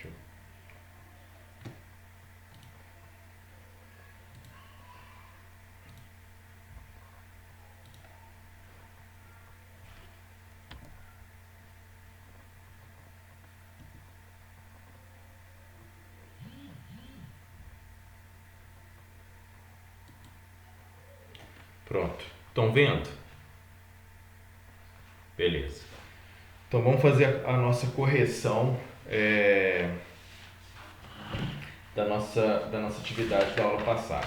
Show. Pronto. Estão vendo? Beleza. Então vamos fazer a nossa correção da nossa atividade da aula passada.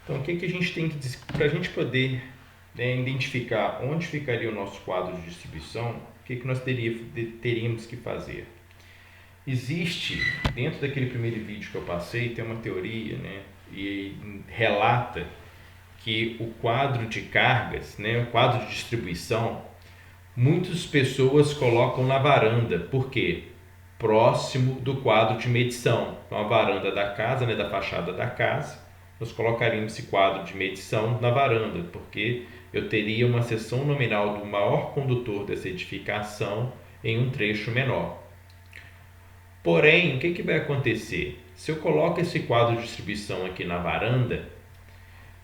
Então o que a gente tem que, para a gente poder identificar onde ficaria o nosso quadro de distribuição, o que nós teríamos que fazer? Existe, dentro daquele primeiro vídeo que eu passei, tem uma teoria, né, e relata que o quadro de cargas, né, o quadro de distribuição, muitas pessoas colocam na varanda. Por quê? Próximo do quadro de medição. Então, a varanda da casa, né, da fachada da casa, nós colocaríamos esse quadro de medição na varanda, porque eu teria uma seção nominal do maior condutor dessa edificação em um trecho menor. Porém, o que vai acontecer? Se eu coloco esse quadro de distribuição aqui na varanda,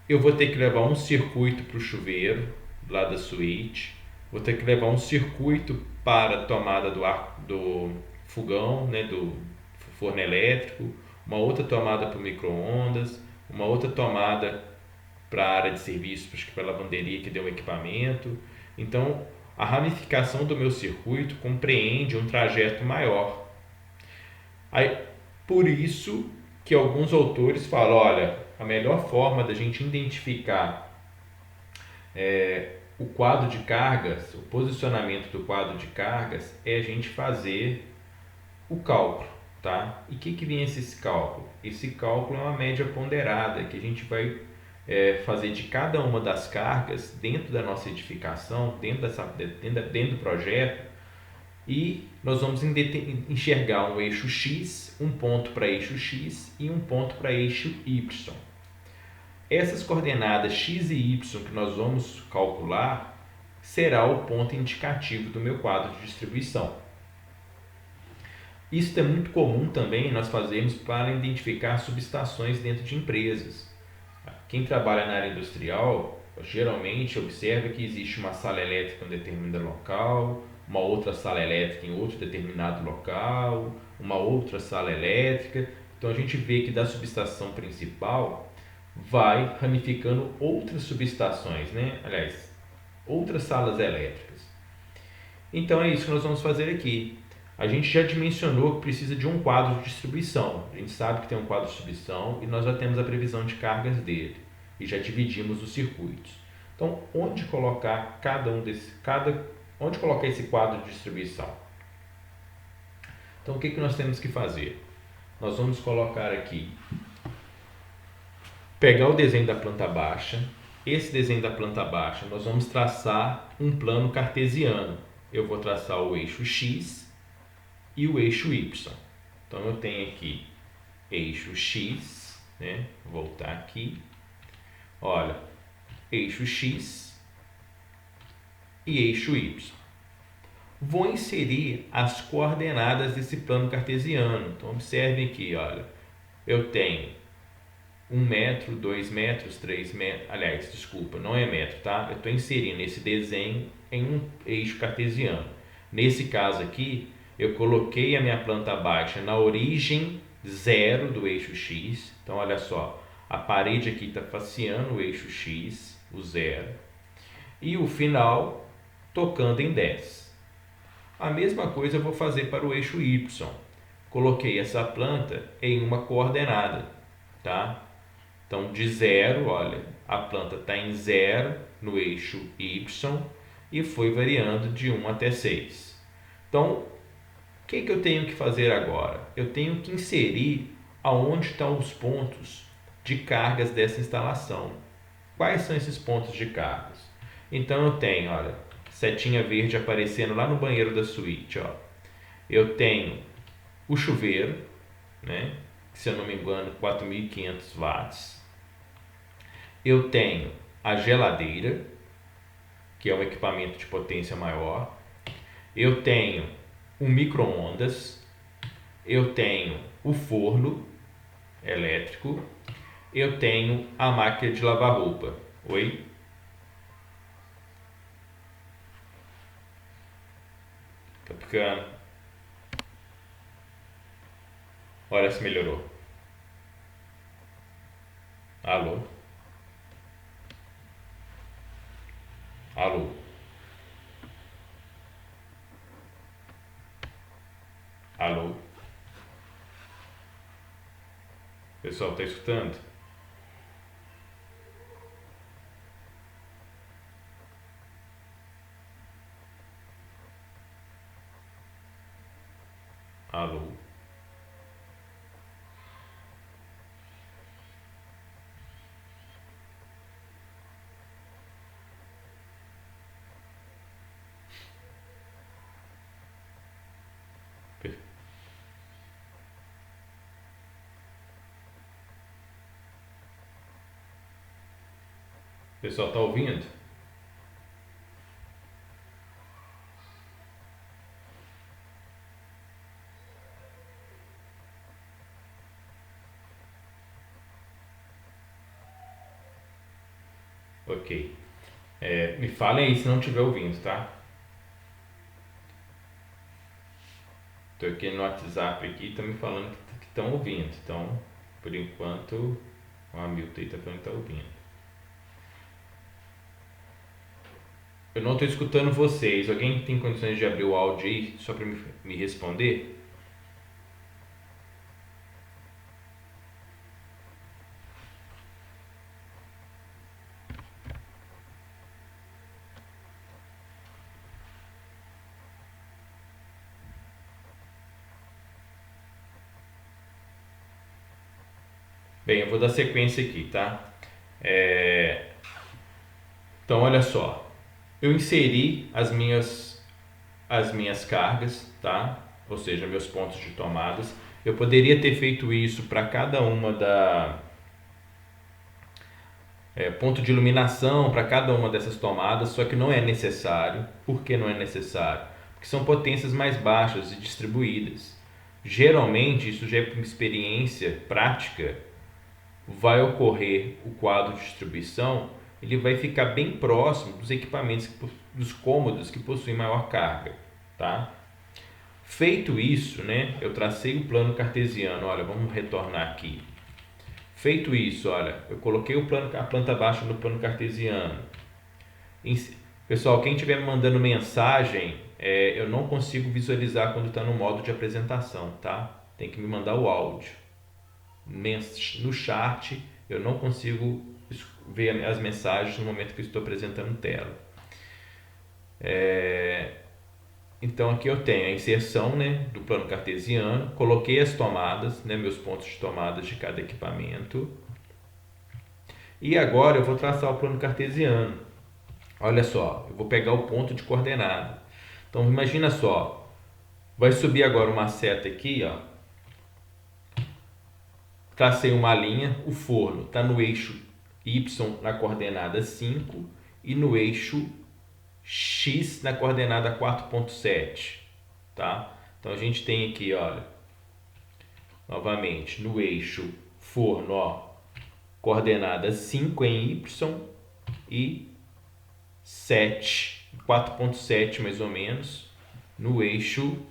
eu vou ter que levar um circuito para o chuveiro, lá da suíte, vou ter que levar um circuito para a tomada do fogão, né, do forno elétrico, uma outra tomada para o micro-ondas, uma outra tomada para a área de serviço, acho que para a lavanderia que deu um equipamento. Então, a ramificação do meu circuito compreende um trajeto maior. Aí, por isso que alguns autores falam, olha, a melhor forma da gente identificar o quadro de cargas, o posicionamento do quadro de cargas, é a gente fazer o cálculo, tá? E o que vem esse cálculo? Esse cálculo é uma média ponderada que a gente vai fazer de cada uma das cargas dentro da nossa edificação, dentro do projeto, e nós vamos enxergar um eixo X, um ponto para eixo X e um ponto para eixo Y. Essas coordenadas X e Y que nós vamos calcular será o ponto indicativo do meu quadro de distribuição. Isso é muito comum também nós fazermos para identificar subestações dentro de empresas. Quem trabalha na área industrial geralmente observa que existe uma sala elétrica em um determinado local, uma outra sala elétrica em outro determinado local, uma outra sala elétrica. Então a gente vê que da subestação principal vai ramificando outras subestações, né? Aliás, outras salas elétricas. Então é isso que nós vamos fazer aqui. A gente já dimensionou que precisa de um quadro de distribuição. A gente sabe que tem um quadro de distribuição e nós já temos a previsão de cargas dele. E já dividimos os circuitos. Então, onde colocar onde colocar esse quadro de distribuição? Então, o que nós temos que fazer? Nós vamos colocar aqui, pegar o desenho da planta baixa. Esse desenho da planta baixa, nós vamos traçar um plano cartesiano. Eu vou traçar o eixo X e o eixo Y. Então, eu tenho aqui eixo X, né? Vou voltar aqui. Olha, eixo X e eixo Y. Vou inserir as coordenadas desse plano cartesiano. Então, observem aqui, olha, eu tenho 1 metro, 2 metros, 3 metros, aliás, desculpa, não é metro, tá? Eu estou inserindo esse desenho em um eixo cartesiano. Nesse caso aqui, eu coloquei a minha planta baixa na origem 0 do eixo X. Então, olha só, a parede aqui está faceando o eixo X, o 0, e o final tocando em 10. A mesma coisa eu vou fazer para o eixo Y. Coloquei essa planta em uma coordenada, tá? Então, de 0, olha, a planta está em 0 no eixo Y e foi variando de 1 até 6. Então, o que eu tenho que fazer agora? Eu tenho que inserir aonde estão os pontos de cargas dessa instalação. Quais são esses pontos de cargas? Então, eu tenho, olha, setinha verde aparecendo lá no banheiro da suíte, ó. Eu tenho o chuveiro, né? Que, se eu não me engano, 4.500 watts. Eu tenho a geladeira, que é um equipamento de potência maior. Eu tenho um micro-ondas, eu tenho o forno elétrico, eu tenho a máquina de lavar roupa. Oi? Tá ficando. Olha se melhorou. Alô? Alô? Alô? Pessoal, tá escutando? Alô? Pessoal, tá ouvindo? Ok. Me falem aí se não estiver ouvindo, tá? Tô aqui no WhatsApp aqui, tá me falando que estão ouvindo. Então, por enquanto, o Hamilton aí tá falando que tá ouvindo. Eu não tô escutando vocês. Alguém tem condições de abrir o áudio aí só para me responder? Bem, eu vou dar sequência aqui, tá? Então, olha só. Eu inseri as minhas cargas, tá? Ou seja, meus pontos de tomadas. Eu poderia ter feito isso para cada uma ponto de iluminação para cada uma dessas tomadas, só que não é necessário. Por que não é necessário? Porque são potências mais baixas e distribuídas. Geralmente, isso já é uma experiência prática, vai ocorrer o quadro de distribuição, ele vai ficar bem próximo dos equipamentos, dos cômodos que possuem maior carga, tá? Feito isso, né, eu tracei o plano cartesiano. Olha, vamos retornar aqui. Feito isso, olha, eu coloquei a planta baixa no plano cartesiano. Pessoal, quem estiver me mandando mensagem, eu não consigo visualizar quando está no modo de apresentação, tá? Tem que me mandar o áudio. No chat, eu não consigo ver as mensagens no momento que eu estou apresentando tela. Então aqui eu tenho a inserção, né, do plano cartesiano, coloquei as tomadas, né, meus pontos de tomadas de cada equipamento. E agora eu vou traçar o plano cartesiano. Olha só, eu vou pegar o ponto de coordenada. Então imagina só, vai subir agora uma seta aqui, ó. Tracei uma linha, o forno está no eixo Y na coordenada 5 e no eixo X na coordenada 4.7, tá? Então a gente tem aqui, olha, novamente, no eixo forno, ó, coordenada 5 em Y e 7, 4.7 mais ou menos, no eixo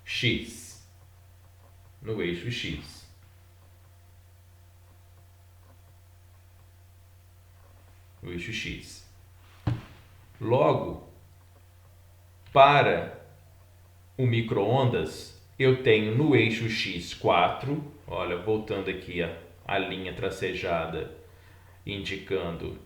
X. No eixo X. No eixo X. Logo, para o micro-ondas, eu tenho no eixo X 4, olha, voltando aqui a linha tracejada, indicando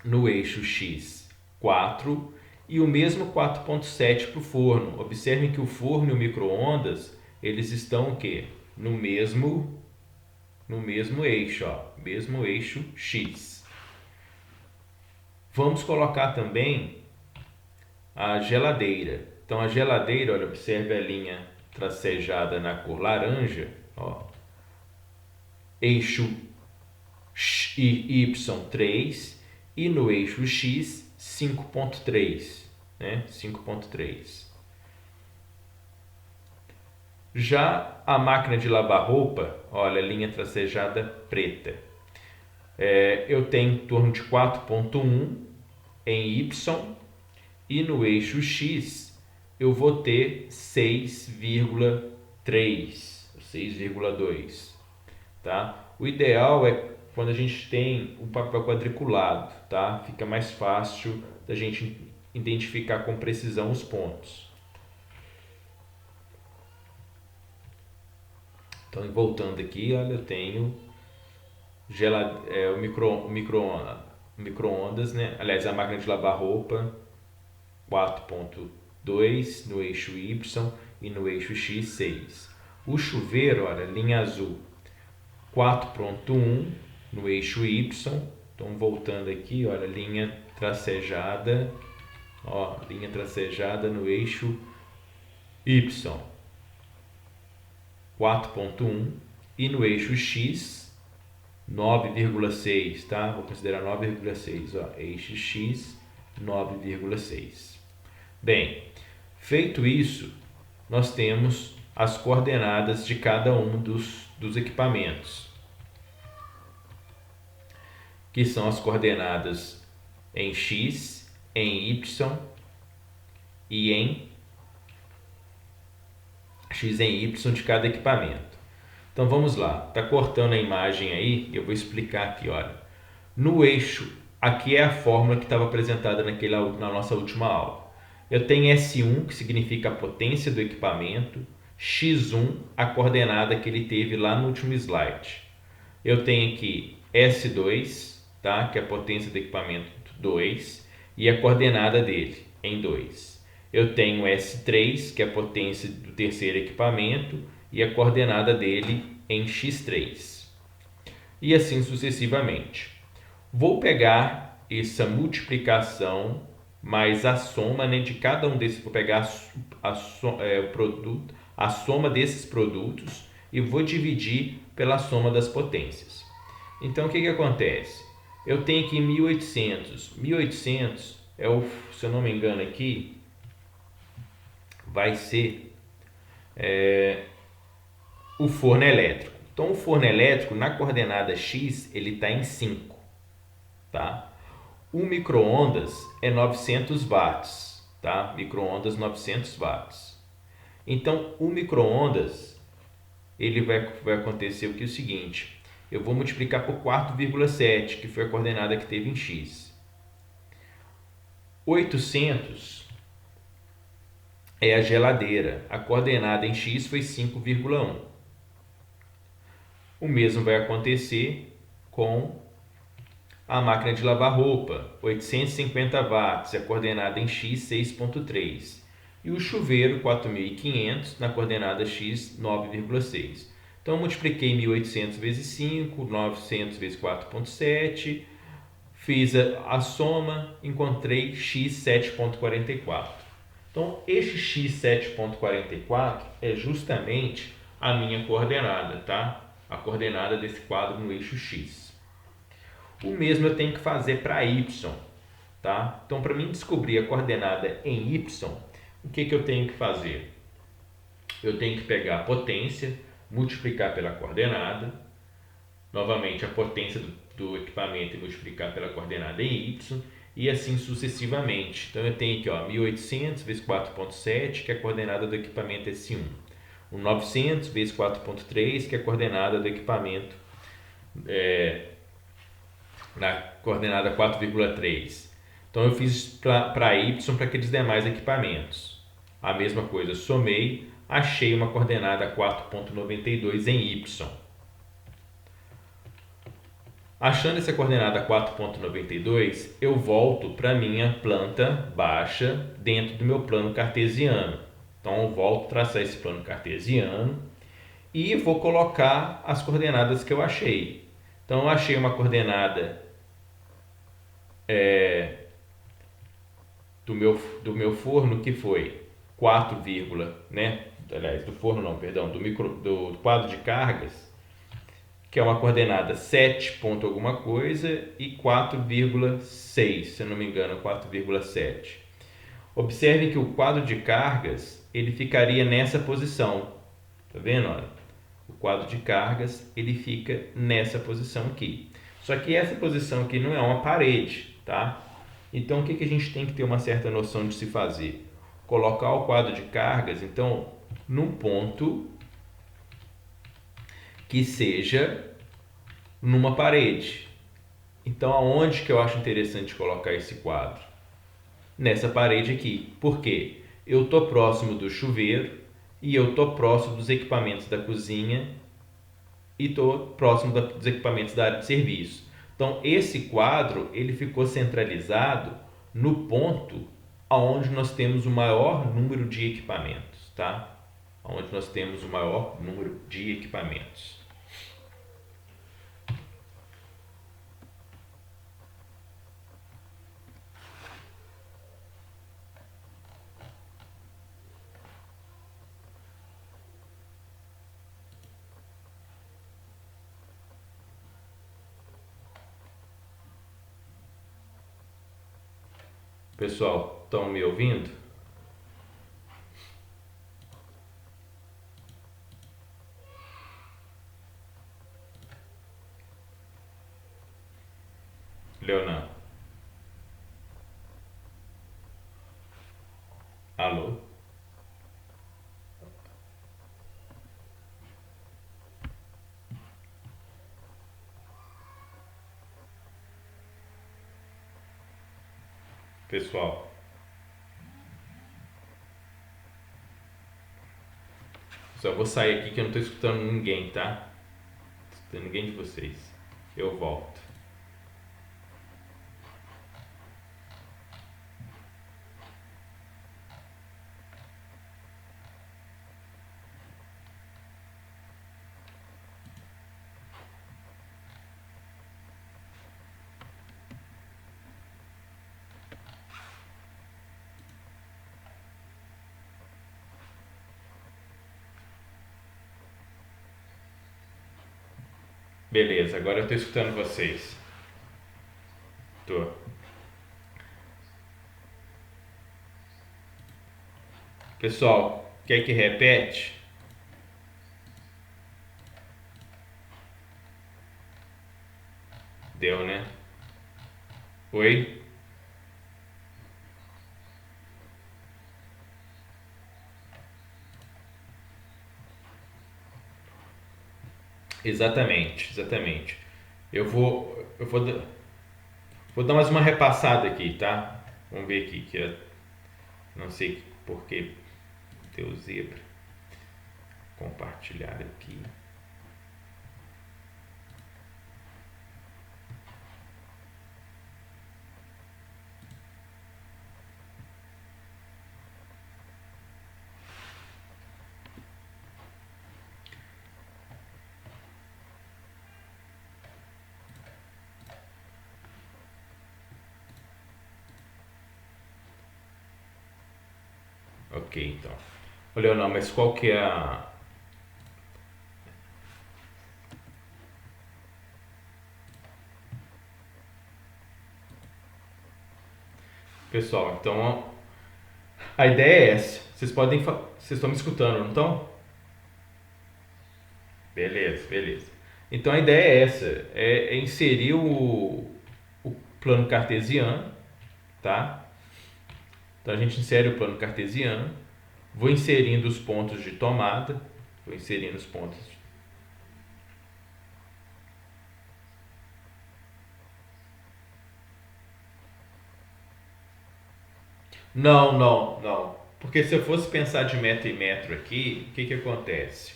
no eixo X 4, e o mesmo 4.7 para o forno. Observem que o forno e o micro-ondas, eles estão o quê? No mesmo eixo, ó, mesmo eixo X. Vamos colocar também a geladeira. Então a geladeira, olha, observe a linha tracejada na cor laranja, ó. Eixo Y3 e no eixo X 5.3. né? 5.3. Já a máquina de lavar roupa, olha, linha tracejada preta. Eu tenho em torno de 4.1 em Y e no eixo X eu vou ter 6,3, 6,2, tá? O ideal é quando a gente tem um papel quadriculado, tá? Fica mais fácil da gente identificar com precisão os pontos. Então, voltando aqui, olha, eu tenho o micro-ondas, né? Aliás, a máquina de lavar roupa 4.2 no eixo Y e no eixo X 6. O chuveiro, olha, linha azul 4.1 no eixo Y. Então, voltando aqui, olha, linha tracejada, ó, linha tracejada no eixo Y 4.1 e no eixo X 9,6, tá? Vou considerar 9,6, ó, eixo X 9,6. Bem, feito isso, nós temos as coordenadas de cada um dos equipamentos, que são as coordenadas em X, em Y e em X em Y de cada equipamento. Então vamos lá, está cortando a imagem aí, eu vou explicar aqui, olha. No eixo, aqui é a fórmula que estava apresentada na nossa última aula. Eu tenho S1, que significa a potência do equipamento, X1, a coordenada que ele teve lá no último slide. Eu tenho aqui S2, tá? Que é a potência do equipamento 2, e a coordenada dele em 2. Eu tenho S3, que é a potência do terceiro equipamento, e a coordenada dele em X3. E assim sucessivamente. Vou pegar essa multiplicação mais a soma, né, de cada um desses. Vou pegar a soma desses produtos e vou dividir pela soma das potências. Então, o que acontece? Eu tenho aqui 1.800. 1.800 é se eu não me engano aqui, vai ser o forno elétrico. Então, o forno elétrico, na coordenada X, ele está em 5. Tá? O micro-ondas é 900 watts. Tá? Micro-ondas 900 watts. Então, o micro-ondas, ele vai acontecer o seguinte. Eu vou multiplicar por 4,7, que foi a coordenada que teve em X. 800 é a geladeira. A coordenada em X foi 5,1. O mesmo vai acontecer com a máquina de lavar roupa, 850 watts, a coordenada em X 6,3. E o chuveiro, 4.500, na coordenada X 9,6. Então, eu multipliquei 1.800 vezes 5, 900 vezes 4,7, fiz a soma, encontrei X 7,44. Então, este X 7,44 é justamente a minha coordenada, tá? A coordenada desse quadro no eixo X. O mesmo eu tenho que fazer para Y, tá? Então, para mim descobrir a coordenada em Y, o que eu tenho que fazer? Eu tenho que pegar a potência, multiplicar pela coordenada, novamente a potência do equipamento e multiplicar pela coordenada em Y, e assim sucessivamente. Então, eu tenho aqui, ó, 1.800 vezes 4,7, que é a coordenada do equipamento S1. 900 vezes 4,3, que é a coordenada do equipamento na coordenada 4,3. Então, eu fiz para Y para aqueles demais equipamentos. A mesma coisa, somei, achei uma coordenada 4,92 em Y. Achando essa coordenada 4,92, eu volto para a minha planta baixa dentro do meu plano cartesiano. Então, eu volto a traçar esse plano cartesiano e vou colocar as coordenadas que eu achei. Então, eu achei uma coordenada do meu forno que foi 4, né? Aliás, do forno não, perdão, do quadro de cargas, que é uma coordenada 7 ponto alguma coisa e 4,6, se eu não me engano, 4,7. Observe que o quadro de cargas ele ficaria nessa posição. Tá vendo? Olha, o quadro de cargas ele fica nessa posição aqui. Só que essa posição aqui não é uma parede, tá? Então o que a gente tem que ter uma certa noção de se fazer? Colocar o quadro de cargas, então, num ponto que seja numa parede. Então, aonde que eu acho interessante colocar esse quadro? Nessa parede aqui. Por quê? Eu estou próximo do chuveiro e eu estou próximo dos equipamentos da cozinha e estou próximo dos equipamentos da área de serviço. Então, esse quadro ele ficou centralizado no ponto onde nós temos o maior número de equipamentos, tá? Onde nós temos o maior número de equipamentos. Pessoal, estão me ouvindo? Leonardo? Alô? Pessoal, só vou sair aqui que eu não estou escutando ninguém, tá? Não estou escutando ninguém de vocês. Eu volto. Beleza, agora eu estou escutando vocês. Tô. Pessoal, quer que repete? Deu, né? Oi? Exatamente, exatamente. Vou dar mais uma repassada aqui, tá? Vamos ver aqui que eu não sei por que deu zebra. Compartilhar aqui. Ok, então. Ô, Leonel, mas qual que é a... Pessoal, então a ideia é essa. Vocês estão me escutando, não estão? Beleza, beleza. Então a ideia é essa, é inserir o plano cartesiano, tá? Então a gente insere o plano cartesiano, vou inserindo os pontos de tomada, vou inserindo os pontos. Não, não, não. Porque se eu fosse pensar de metro em metro aqui, o que que acontece?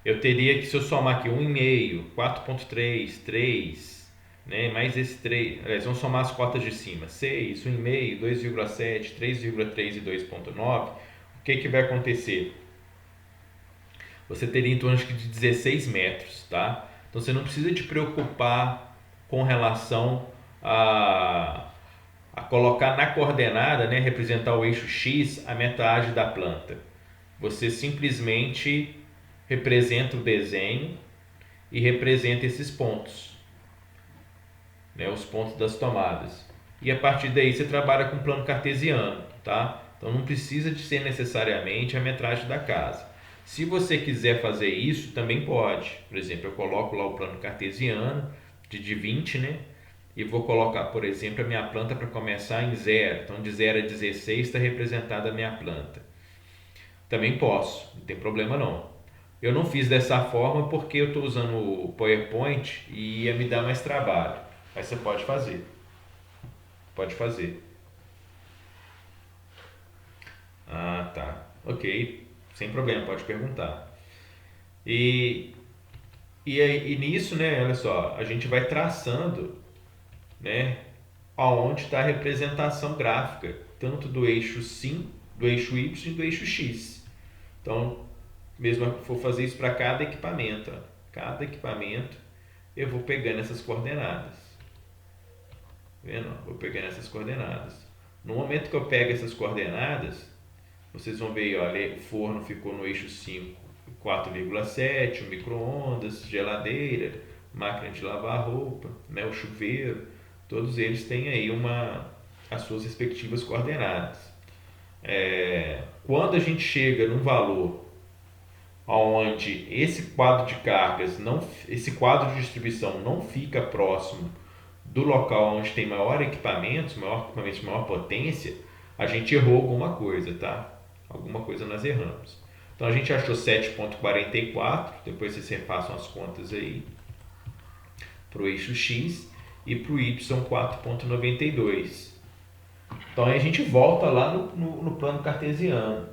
Eu teria que, se eu somar aqui 1,5, 4,3, 3, né, mais esse 3, aliás, vamos somar as cotas de cima, 6, 1,5, 2,7, 3,3 e 2,9, o que que vai acontecer? Você teria em torno de 16 metros, tá? Então você não precisa te preocupar com relação a colocar na coordenada, né, representar o eixo X, a metade da planta. Você simplesmente representa o desenho e representa esses pontos, né, os pontos das tomadas. e a partir daí você trabalha com plano cartesiano, tá? Então não precisa de ser necessariamente a metragem da casa. Se você quiser fazer isso, também pode. Por exemplo, eu coloco lá o plano cartesiano de 20, né? E vou colocar, por exemplo, a minha planta para começar em 0. Então de 0 a 16 está representada a minha planta. Também posso, não tem problema não. Eu não fiz dessa forma porque eu estou usando o PowerPoint e ia me dar mais trabalho. Mas você pode fazer. Pode fazer. Ah, tá. Ok. Sem problema, pode perguntar. E, e nisso, né, olha só, a gente vai traçando, né, aonde está a representação gráfica, tanto do eixo sim, do eixo Y e do eixo X. Então, mesmo que for fazer isso para cada equipamento, ó, cada equipamento eu vou pegando essas coordenadas. Vendo? Vou pegando essas coordenadas. No momento que eu pego essas coordenadas, vocês vão ver, olha, o forno ficou no eixo 5, 4,7, o micro-ondas, geladeira, máquina de lavar roupa, né, o chuveiro, todos eles têm aí as suas respectivas coordenadas. Quando a gente chega num valor onde esse quadro de cargas, esse quadro de distribuição não fica próximo do local onde tem maior equipamentos de maior potência, a gente errou alguma coisa, tá? Alguma coisa nós erramos. Então a gente achou 7,44, depois vocês repassam as contas aí, para o eixo X e para o Y 4,92. Então aí a gente volta lá no plano cartesiano.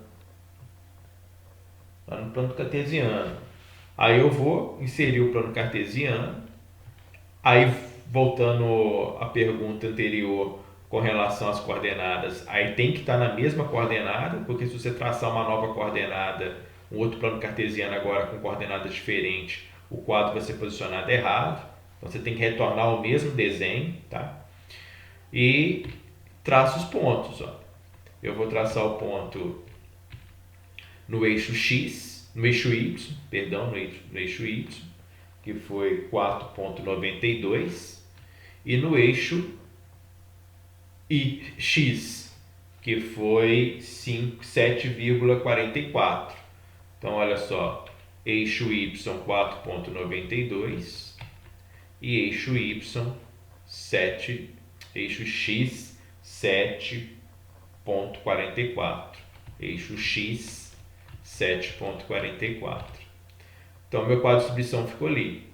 Lá no plano cartesiano. Aí eu vou inserir o plano cartesiano. Aí, voltando à pergunta anterior com relação às coordenadas, aí tem que estar na mesma coordenada, porque se você traçar uma nova coordenada, um outro plano cartesiano agora com coordenadas diferentes, o quadro vai ser posicionado errado. Então você tem que retornar ao mesmo desenho, tá? E traça os pontos, ó. Eu vou traçar o ponto no eixo X, no eixo Y, perdão, no eixo Y, que foi 4,92, e no eixo X, que foi 7,44. Então, olha só, eixo Y 4,92 e eixo Y 7, eixo X 7,44, eixo X 7,44. Então, meu quadro de distribuição ficou ali.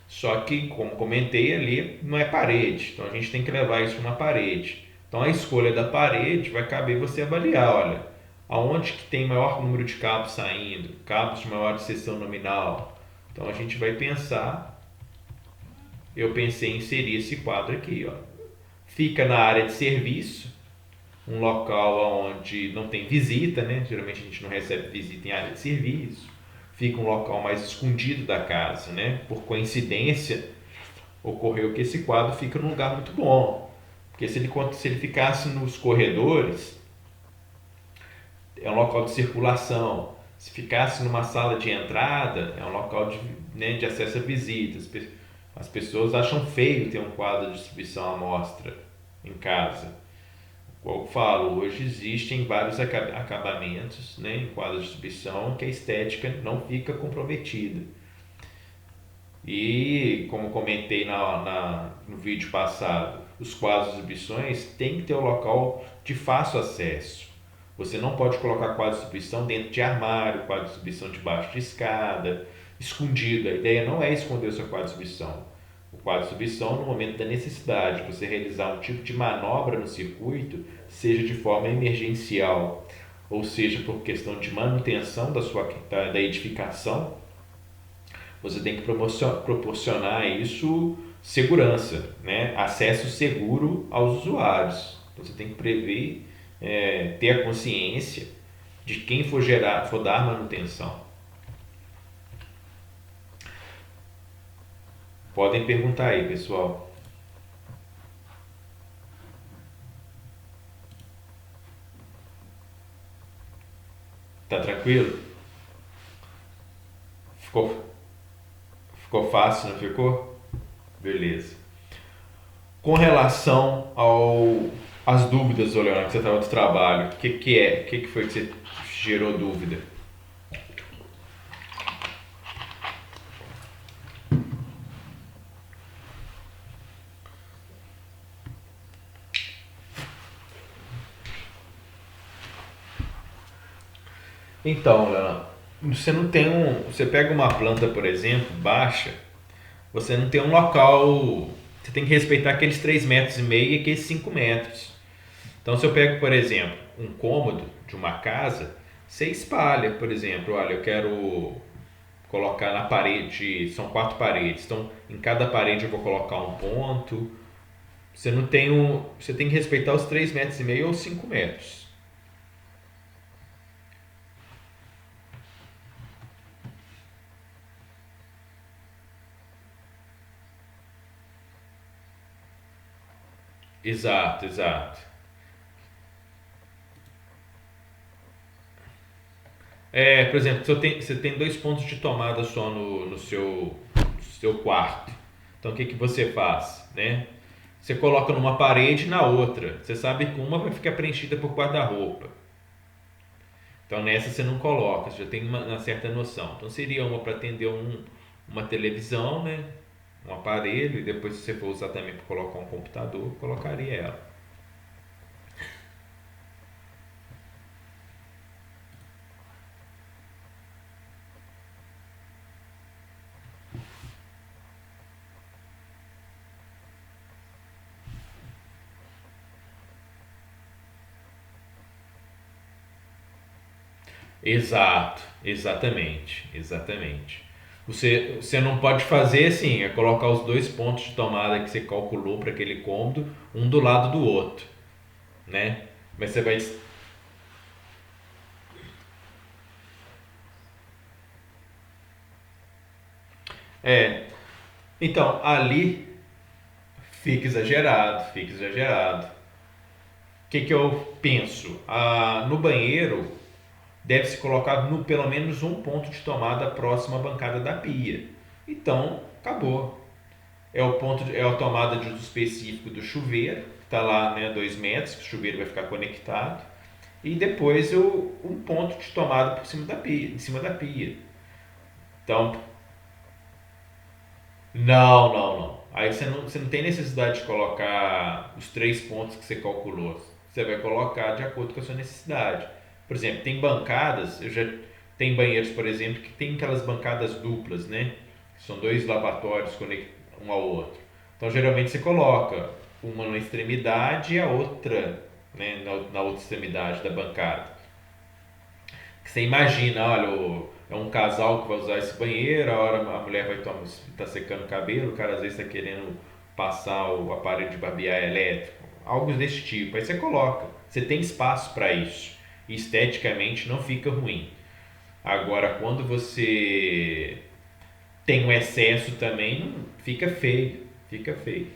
Só que, como comentei ali, não é parede. Então, a gente tem que levar isso para uma parede. Então, a escolha da parede vai caber você avaliar, olha, aonde que tem maior número de cabos saindo, cabos de maior seção nominal. Então, a gente vai pensar, eu pensei em inserir esse quadro aqui, ó. Fica na área de serviço, um local onde não tem visita, né? Geralmente a gente não recebe visita em área de serviço. Fica um local mais escondido da casa, né? Por coincidência, ocorreu que esse quadro fica num lugar muito bom. Porque se ele ficasse nos corredores, é um local de circulação. Se ficasse numa sala de entrada, é um local de, né, de acesso a visitas. As pessoas acham feio ter um quadro de distribuição à mostra em casa. Como eu falo, hoje existem vários acabamentos, né, em quadros de distribuição que a estética não fica comprometida. E, como comentei no vídeo passado, os quadros de distribuições têm que ter um local de fácil acesso. Você não pode colocar quadro de distribuição dentro de armário, quadro de distribuição debaixo de escada, escondido. A ideia não é esconder o seu quadro de distribuição. O quadro de distribuição, no momento da necessidade de você realizar um tipo de manobra no circuito, seja de forma emergencial, ou seja por questão de manutenção da edificação, você tem que proporcionar isso segurança, né? Acesso seguro aos usuários. Então, você tem que prever, ter a consciência de quem for dar manutenção. Podem perguntar aí, pessoal. Tá tranquilo? Ficou fácil, não ficou? Beleza. Com relação às dúvidas, ô Leonardo, que você estava do trabalho, o que foi que você gerou dúvida? Então, Leonardo, você não tem você pega uma planta, por exemplo, baixa, você não tem um local, você tem que respeitar aqueles 3,5 metros e aqueles 5 metros. Então, se eu pego, por exemplo, um cômodo de uma casa, você espalha, por exemplo, olha, eu quero colocar na parede, são 4 paredes, então em cada parede eu vou colocar um ponto. Você não tem você tem que respeitar os 3,5 metros ou 5 metros. Exato, exato. Por exemplo, você tem 2 pontos de tomada só no seu quarto. Então o que, que você faz, né? Você coloca numa parede e na outra. Você sabe que uma vai ficar preenchida por guarda-roupa. Então nessa você não coloca, você já tem uma certa noção. Então seria uma para atender uma televisão, né? Um aparelho, e depois se você for usar também para colocar um computador, colocaria ela. Exato, exatamente, exatamente. Você não pode fazer assim, é colocar os 2 pontos de tomada que você calculou para aquele cômodo, um do lado do outro, né? Mas você vai. É, então ali fica exagerado, fica exagerado. O que, que eu penso? No banheiro deve-se colocar pelo menos um ponto de tomada próximo à bancada da pia. Então, acabou. É a tomada de uso específico do chuveiro, que está lá, né, 2 metros, que o chuveiro vai ficar conectado. E depois um ponto de tomada por cima da pia, em cima da pia. Então, não. Aí você não tem necessidade de colocar os 3 pontos que você calculou. Você vai colocar de acordo com a sua necessidade. Por exemplo, tem bancadas, tem banheiros, por exemplo, que tem aquelas bancadas duplas, né? São 2 lavatórios conectados um ao outro. Então, geralmente você coloca uma na extremidade e a outra, né, na outra extremidade da bancada. Que você imagina, olha, é um casal que vai usar esse banheiro, a hora a mulher vai tá secando o cabelo, o cara às vezes está querendo passar o aparelho de barbear elétrico, algo desse tipo. Aí você coloca, você tem espaço para isso. E esteticamente não fica ruim. Agora, quando você tem um excesso também, fica feio, fica feio.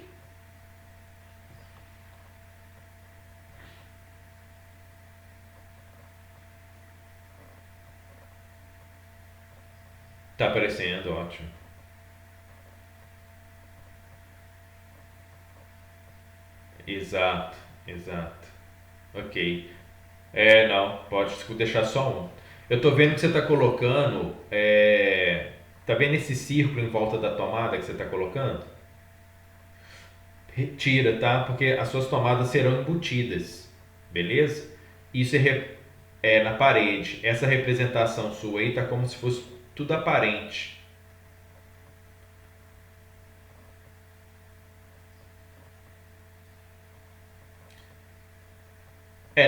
Tá aparecendo, ótimo. Exato, exato. Ok. Não, pode deixar só um. Eu tô vendo que você tá colocando. Tá vendo esse círculo em volta da tomada que você tá colocando? Retira, tá? Porque as suas tomadas serão embutidas, beleza? Isso é na parede. Essa representação sua aí tá como se fosse tudo aparente.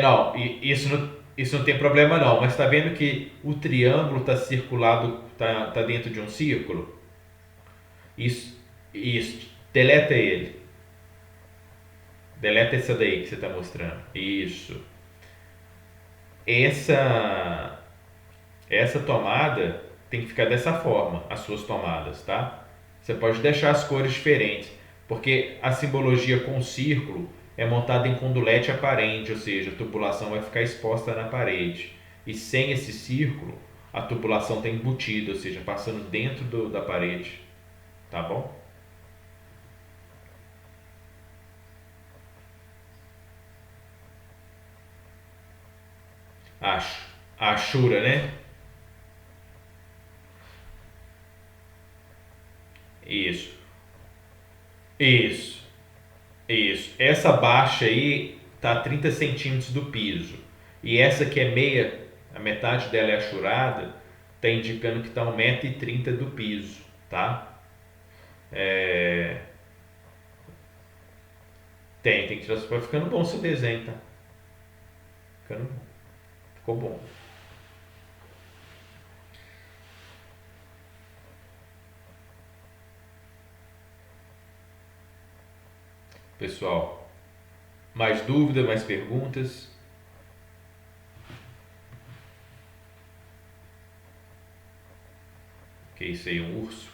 Não, isso não tem problema não, mas tá vendo que o triângulo tá circulado, tá dentro de um círculo? Isso, isso. Deleta ele. Deleta essa daí que você tá mostrando. Isso. Essa essa tomada tem que ficar dessa forma, as suas tomadas, tá? Você pode deixar as cores diferentes, porque a simbologia com o círculo é montada em condulete aparente, ou seja, a tubulação vai ficar exposta na parede. E sem esse círculo, a tubulação está embutida, ou seja, passando dentro da parede, tá bom? A Ashura, né? Isso, isso, isso. Essa baixa aí tá a 30 centímetros do piso. E essa que é meia, a metade dela é achurada, tá indicando que tá 1,30 m do piso, tá? É, tem que tirar. Vai ficando bom o seu desenho, tá? Ficando bom. Ficou bom. Pessoal, mais dúvida, mais perguntas? Que isso aí, um urso?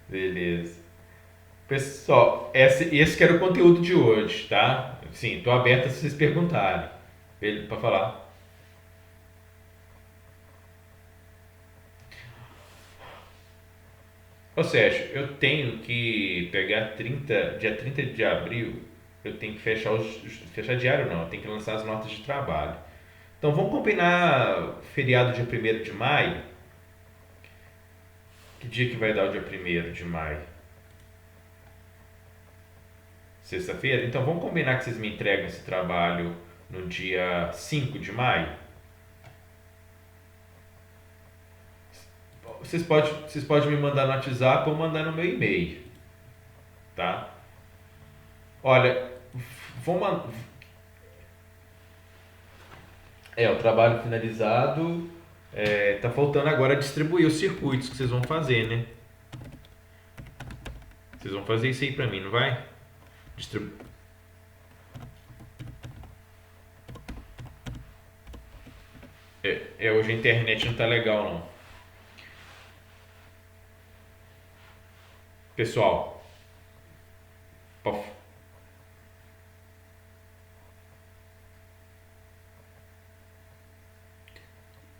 Beleza. Pessoal, esse que era o conteúdo de hoje, tá? Sim, tô aberto se vocês perguntarem. Para falar. Ô Sérgio, eu tenho que pegar dia 30 de abril, eu tenho que fechar diário não, eu tenho que lançar as notas de trabalho. Então vamos combinar feriado dia 1º de maio? Que dia que vai dar o dia 1º de maio? Sexta-feira? Então vamos combinar que vocês me entregam esse trabalho no dia 5 de maio? Vocês podem me mandar no WhatsApp ou mandar no meu e-mail, tá? Olha, vou man... o trabalho finalizado. Tá faltando agora distribuir os circuitos que vocês vão fazer, né? Vocês vão fazer isso aí pra mim, não vai? Distribu... Hoje a internet não tá legal, não. Pessoal, pof-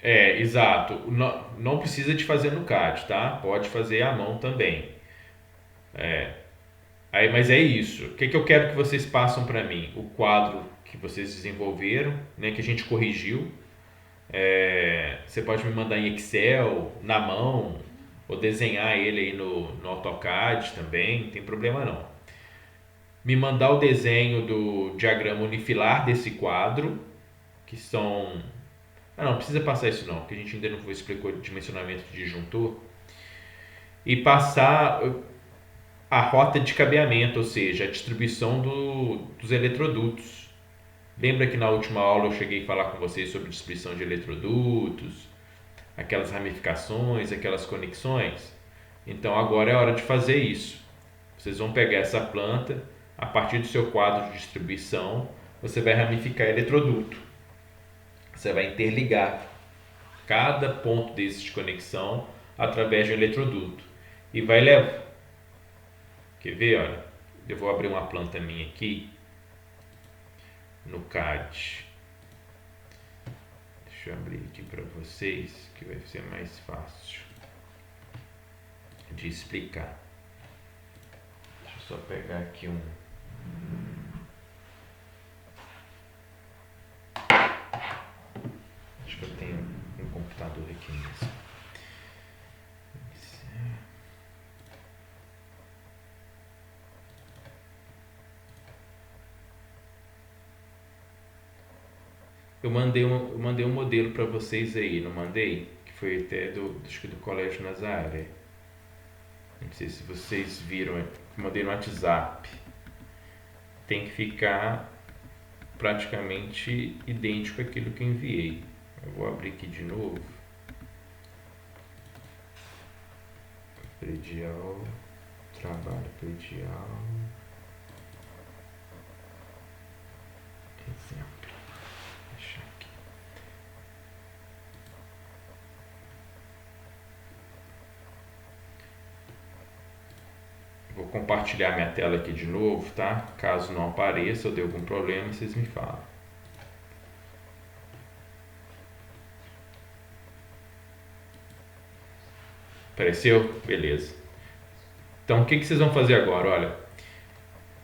exato. Não, não precisa de fazer no CAD, tá? Pode fazer à mão também. Aí, mas é isso. O que eu quero que vocês passem para mim? O quadro que vocês desenvolveram, né, que a gente corrigiu. Você pode me mandar em Excel, na mão, ou desenhar ele aí no AutoCAD também, não tem problema não. Me mandar o desenho do diagrama unifilar desse quadro, que são... Ah, não precisa passar isso não, porque a gente ainda não explicou o dimensionamento de disjuntor. E passar a rota de cabeamento, ou seja, a distribuição dos eletrodutos. Lembra que na última aula eu cheguei a falar com vocês sobre distribuição de eletrodutos, aquelas ramificações, aquelas conexões? Então agora é hora de fazer isso. Vocês vão pegar essa planta, a partir do seu quadro de distribuição, você vai ramificar eletroduto. Você vai interligar cada ponto desse de conexão através de um eletroduto. E vai levar. Quer ver? Olha, eu vou abrir uma planta minha aqui no CAD. Deixa eu abrir aqui para vocês, que vai ser mais fácil de explicar. Deixa eu só pegar aqui um. Acho que eu tenho um computador aqui mesmo. Eu mandei um modelo para vocês aí, não mandei? Que foi até acho que do Colégio Nazaré. Não sei se vocês viram, mandei no WhatsApp. Tem que ficar praticamente idêntico àquilo que eu enviei. Eu vou abrir aqui de novo. Predial, trabalho predial, exemplo. Deixa aqui. Vou compartilhar minha tela aqui de novo, tá? Caso não apareça ou dê algum problema, vocês me falam. Apareceu? Beleza. Então, o que vocês vão fazer agora? Olha,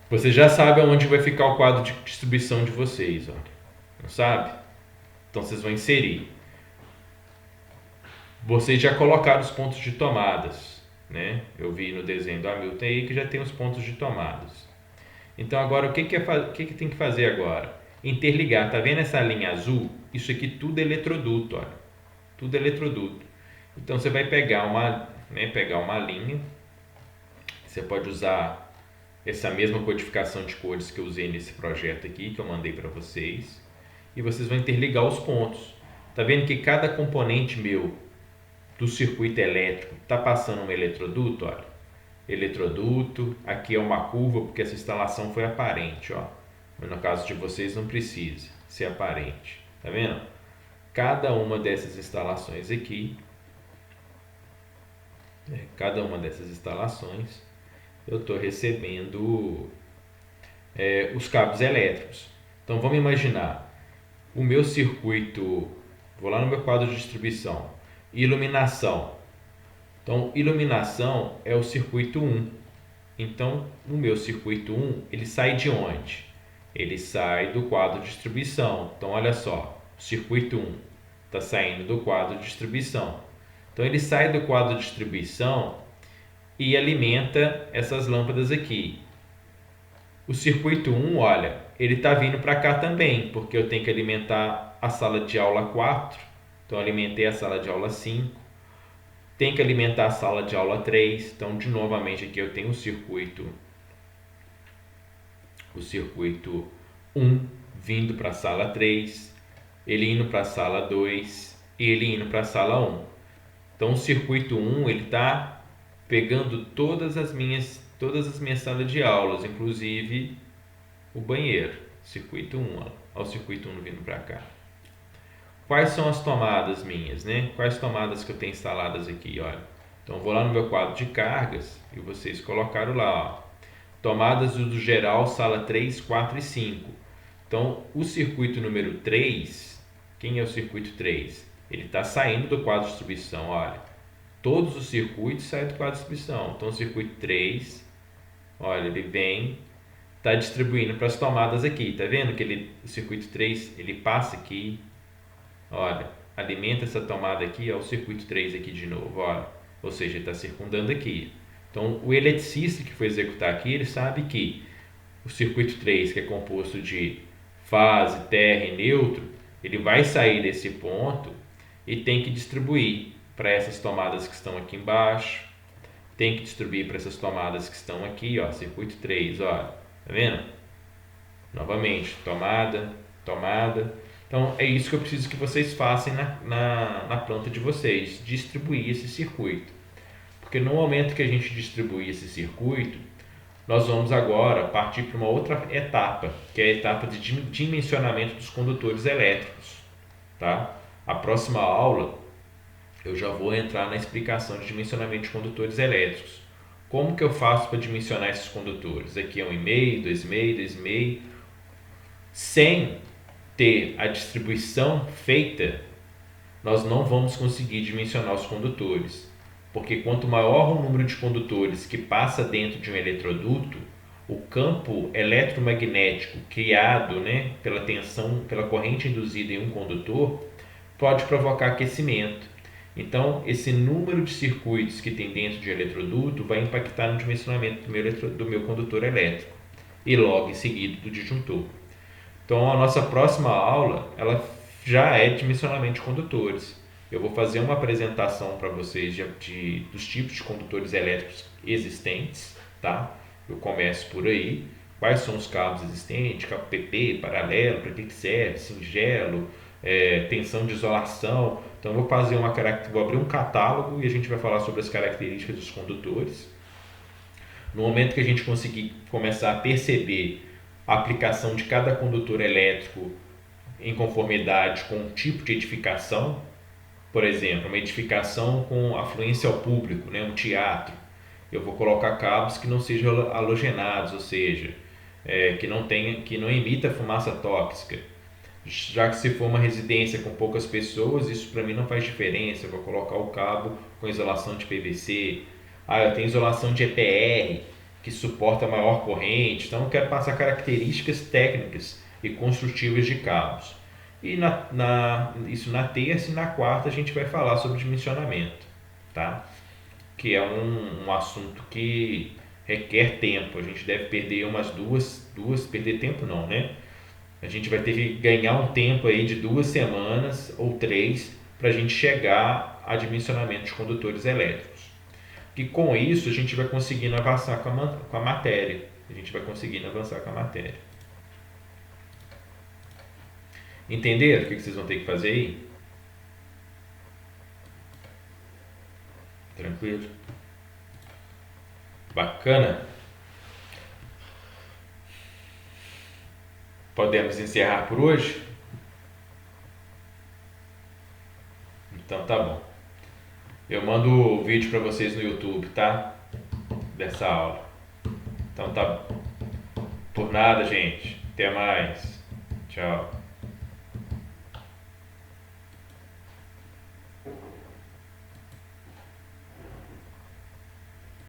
vocês já sabem onde vai ficar o quadro de distribuição de vocês, olha. Não sabe? Então, vocês vão inserir. Vocês já colocaram os pontos de tomadas, né? Eu vi no desenho do Hamilton aí que já tem os pontos de tomadas. Então, agora, o que tem que fazer agora? Interligar. Tá vendo essa linha azul? Isso aqui tudo é eletroduto, olha. Tudo é eletroduto. Então, você vai pegar uma linha. Você pode usar essa mesma codificação de cores que eu usei nesse projeto aqui, que eu mandei para vocês. E vocês vão interligar os pontos. Tá vendo que cada componente meu do circuito elétrico está passando um eletroduto, olha. Eletroduto, aqui é uma curva porque essa instalação foi aparente, ó. Mas no caso de vocês não precisa ser aparente, tá vendo? Cada uma dessas instalações aqui, eu estou recebendo os cabos elétricos. Então vamos imaginar o meu circuito, vou lá no meu quadro de distribuição, iluminação. Então iluminação é o circuito 1. Então o meu circuito 1 ele sai de onde? Ele sai do quadro de distribuição. Então olha só, o circuito 1 está saindo do quadro de distribuição. Então ele sai do quadro de distribuição e alimenta essas lâmpadas aqui. O circuito 1, olha, ele está vindo para cá também, porque eu tenho que alimentar a sala de aula 4. Então alimentei a sala de aula 5. Tem que alimentar a sala de aula 3. Então, novamente aqui eu tenho o circuito 1 vindo para a sala 3, ele indo para a sala 2 e ele indo para a sala 1. Então, o circuito 1 ele está pegando todas as minhas salas de aulas, inclusive o banheiro. Circuito 1, olha o circuito 1 vindo para cá. Quais são as tomadas minhas, né? Quais tomadas que eu tenho instaladas aqui, olha. Então, vou lá no meu quadro de cargas e vocês colocaram lá, ó. Tomadas do geral, sala 3, 4 e 5. Então, o circuito número 3, quem é o circuito 3? Ele está saindo do quadro de distribuição, olha. Todos os circuitos saem do quadro de distribuição. Então, o circuito 3, olha, ele vem, está distribuindo para as tomadas aqui. Tá vendo que o circuito 3, ele passa aqui, olha, alimenta essa tomada aqui, ó, o circuito 3 aqui de novo, olha. Ou seja, ele está circundando aqui. Então, o eletricista que for executar aqui, ele sabe que o circuito 3, que é composto de fase, terra e neutro, ele vai sair desse ponto e tem que distribuir para essas tomadas que estão aqui embaixo, tem que distribuir para essas tomadas que estão aqui, ó, circuito 3, ó, tá vendo? Novamente, tomada. Então, é isso que eu preciso que vocês façam na planta de vocês, distribuir esse circuito. Porque no momento que a gente distribuir esse circuito, nós vamos agora partir para uma outra etapa, que é a etapa de dimensionamento dos condutores elétricos. Tá? A próxima aula, eu já vou entrar na explicação de dimensionamento de condutores elétricos. Como que eu faço para dimensionar esses condutores? Aqui é 1,5, 2,5, 2,5. Sem ter a distribuição feita, nós não vamos conseguir dimensionar os condutores. Porque quanto maior o número de condutores que passa dentro de um eletroduto, o campo eletromagnético criado, né, pela tensão, pela corrente induzida em um condutor, pode provocar aquecimento. Então, esse número de circuitos que tem dentro de um eletroduto vai impactar no dimensionamento do meu condutor elétrico e logo em seguida do disjuntor. Então, a nossa próxima aula ela já é dimensionamento de condutores. Eu vou fazer uma apresentação para vocês dos tipos de condutores elétricos existentes, tá? Eu começo por aí. Quais são os cabos existentes? Cabo PP, paralelo, para que serve, singelo, tensão de isolação. Então, eu vou abrir um catálogo e a gente vai falar sobre as características dos condutores. No momento que a gente conseguir começar a perceber a aplicação de cada condutor elétrico em conformidade com o tipo de edificação, por exemplo, uma edificação com afluência ao público, né, um teatro, eu vou colocar cabos que não sejam halogenados, ou seja, que não emita fumaça tóxica. Já que se for uma residência com poucas pessoas, isso para mim não faz diferença, eu vou colocar o cabo com isolação de PVC. Eu tenho isolação de EPR, que suporta maior corrente, então eu quero passar características técnicas e construtivas de cabos. E isso na terça e na quarta a gente vai falar sobre dimensionamento, tá? Que é um assunto que requer tempo. A gente deve perder umas perder tempo não, né? A gente vai ter que ganhar um tempo aí de 2 semanas ou 3 para a gente chegar a dimensionamento de condutores elétricos. E com isso a gente vai conseguindo avançar com a matéria. A gente vai conseguindo avançar com a matéria. Entenderam o que vocês vão ter que fazer aí? Tranquilo? Bacana? Podemos encerrar por hoje? Então tá bom. Eu mando o vídeo para vocês no YouTube, tá? Dessa aula. Então tá. Por nada, gente. Até mais. Tchau.